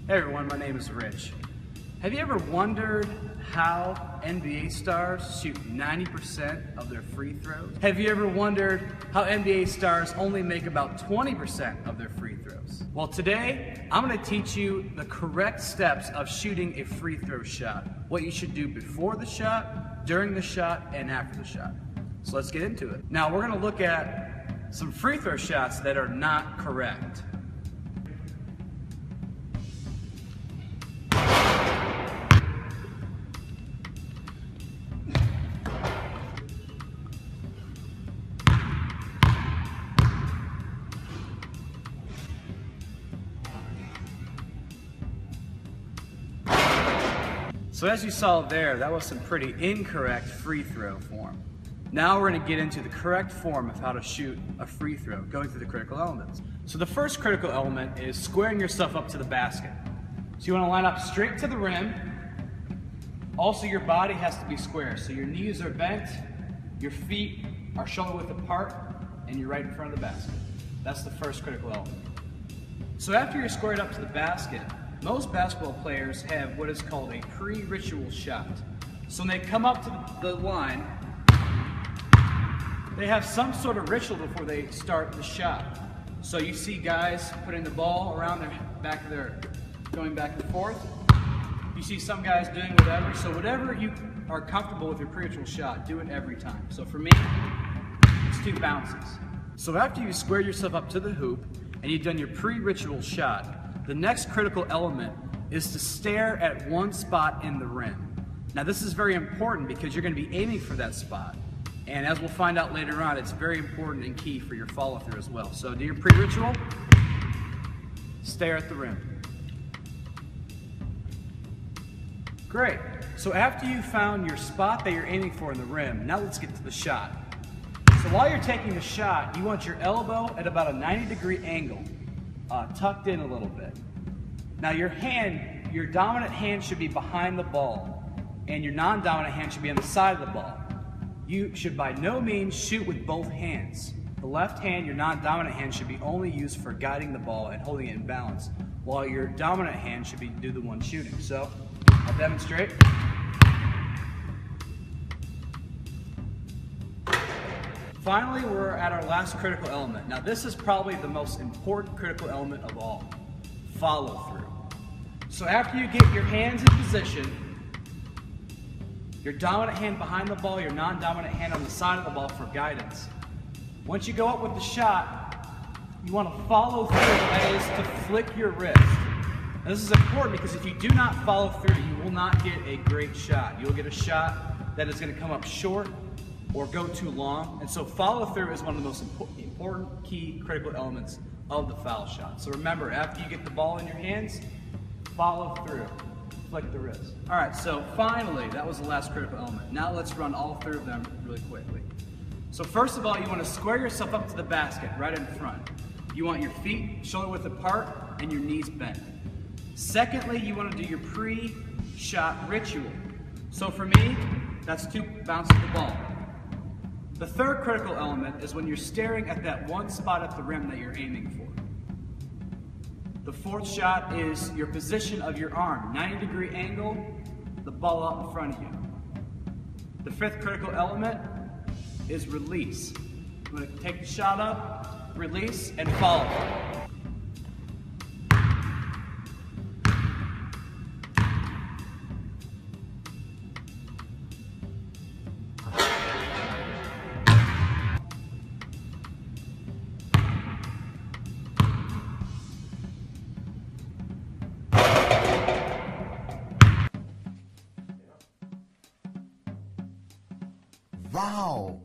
Hey everyone, my name is Rich. Have you ever wondered how NBA stars shoot 90% of their free throws? Have you ever wondered how NBA stars only make about 20% of their free throws? Well, today I'm going to teach you the correct steps of shooting a free throw shot. What you should do before the shot, during the shot, and after the shot. So let's get into it. Now we're going to look at some free throw shots that are not correct. So as you saw there, that was some pretty incorrect free throw form. Now we're going to get into the correct form of how to shoot a free throw, going through the critical elements. So the first critical element is squaring yourself up to the basket. So you want to line up straight to the rim. Also, your body has to be square. So your knees are bent, your feet are shoulder width apart, and you're right in front of the basket. That's the first critical element. So after you're squared up to the basket, most basketball players have what is called a pre-ritual shot. So when they come up to the line, they have some sort of ritual before they start the shot. So you see guys putting the ball around their back of their, going back and forth. You see some guys doing whatever. So whatever you are comfortable with your pre-ritual shot, do it every time. So for me, it's 2 bounces. So after you square yourself up to the hoop and you've done your pre-ritual shot, the next critical element is to stare at one spot in the rim. Now this is very important because you're going to be aiming for that spot. And as we'll find out later on, it's very important and key for your follow through as well. So do your pre-ritual, stare at the rim. Great. So after you've found your spot that you're aiming for in the rim, now let's get to the shot. So while you're taking the shot, you want your elbow at about a 90-degree angle. Tucked in a little bit. Now your hand, your dominant hand should be behind the ball, and your non-dominant hand should be on the side of the ball. You should by no means shoot with both hands. The left hand, your non-dominant hand, should be only used for guiding the ball and holding it in balance, while your dominant hand should be do the one shooting. So, I'll demonstrate. Finally, we're at our last critical element. Now this is probably the most important critical element of all, follow through. So after you get your hands in position, your dominant hand behind the ball, your non-dominant hand on the side of the ball for guidance. Once you go up with the shot, you want to follow through, that is to flick your wrist. Now this is important because if you do not follow through, you will not get a great shot. You'll get a shot that is going to come up short or go too long. And so follow through is one of the most important key critical elements of the foul shot. So remember, after you get the ball in your hands, follow through, flick the wrist. All right, so finally, that was the last critical element. Now let's run all 3 of them really quickly. So first of all, you want to square yourself up to the basket right in front. You want your feet shoulder width apart and your knees bent. Secondly, you want to do your pre-shot ritual. So for me, that's 2 bounces of the ball. The third critical element is when you're staring at that one spot at the rim that you're aiming for. The fourth shot is your position of your arm, 90-degree angle, the ball out in front of you. The fifth critical element is release. You want to take the shot up, release, and follow. Wow!